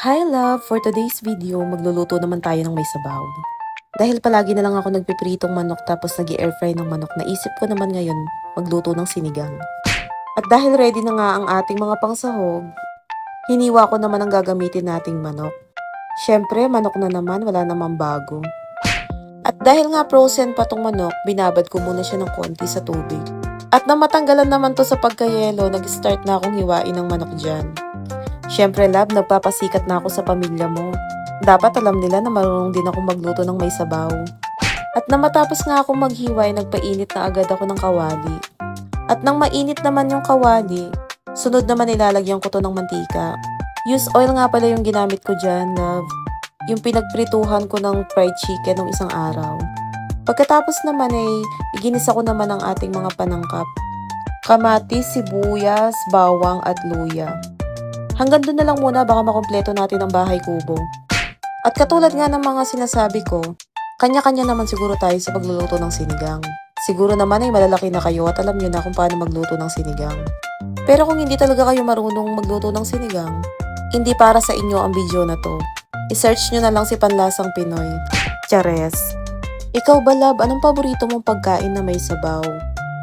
Hi love! For today's video, magluluto naman tayo ng may sabaw. Dahil palagi na lang ako nagpipritong manok tapos nag-air fry ng manok, naisip ko naman ngayon magluto ng sinigang. At dahil ready na nga ang ating mga pangsahog, hiniwa ko naman ang gagamitin nating manok. Syempre, manok na naman, wala namang bago. At dahil nga frozen pa tong manok, binabad ko muna siya ng konti sa tubig. At nang matanggalan naman to sa pagkayelo, nag-start na akong hiwain ng manok dyan. Syempre love, nagpapasikat na ako sa pamilya mo. Dapat alam nila na marunong din ako magluto ng may sabaw. At nang matapos nga akong maghiway, nagpainit na agad ako ng kawali. At nang mainit naman yung kawali, sunod naman nilalagyan ko to ng mantika. Use oil nga pala yung ginamit ko dyan, love. Yung pinagprituhan ko ng fried chicken ng isang araw. Pagkatapos naman iginisa ko naman ang ating mga panangkap. Kamatis, sibuyas, bawang at luya. Hanggang doon na lang muna, baka makompleto natin ang bahay kubo. At katulad nga ng mga sinasabi ko, kanya-kanya naman siguro tayo sa pagluluto ng sinigang. Siguro naman ay malalaki na kayo at alam nyo na kung paano magluto ng sinigang. Pero kung hindi talaga kayo marunong magluto ng sinigang, hindi para sa inyo ang video na to. I-search nyo na lang si Panlasang Pinoy. Chares! Ikaw ba love, anong paborito mong pagkain na may sabaw?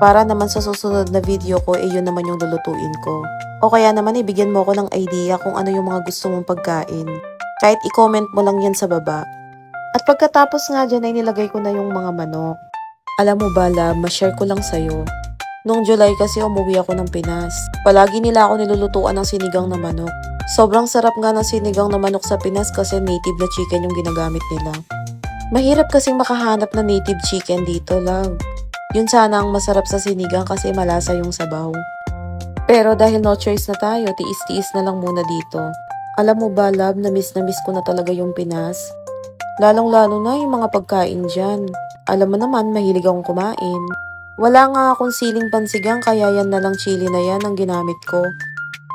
Para naman sa susunod na video ko, yun naman yung lulutuin ko. O kaya naman ibigyan mo ko ng idea kung ano yung mga gusto mong pagkain. Kahit i-comment mo lang yan sa baba. At pagkatapos nga dyan ay nilagay ko na yung mga manok. Alam mo ba love, ma-share ko lang sa'yo. Noong July kasi umuwi ako ng Pinas. Palagi nila ako nilulutuan ng sinigang na manok. Sobrang sarap nga ng sinigang na manok sa Pinas kasi native na chicken yung ginagamit nila. Mahirap kasing makahanap na native chicken dito love. Yun sana ang masarap sa sinigang kasi malasa yung sabaw. Pero dahil no choice na tayo, tiis-tiis na lang muna dito. Alam mo ba love, na miss ko na talaga yung Pinas. Lalong-lalo na yung mga pagkain dyan. Alam mo naman, mahilig akong kumain. Wala nga akong siling pansigang kaya yan na lang chili na yan ang ginamit ko.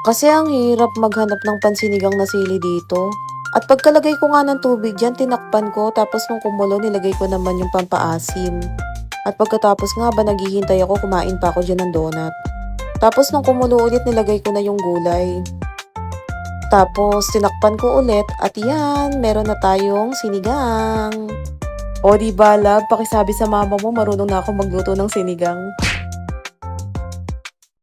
Kasi ang hirap maghanap ng pansinigang na sili dito. At pagkalagay ko nga ng tubig dyan, tinakpan ko tapos nung kumulo nilagay ko naman yung pampaasim. At pagkatapos nga ba naghihintay ako, kumain pa ako dyan ng donut. Tapos nung kumulo ulit nilagay ko na yung gulay. Tapos tinakpan ko ulit at yan, meron na tayong sinigang. O diba love, pakisabi sa mama mo marunong na ako magluto ng sinigang.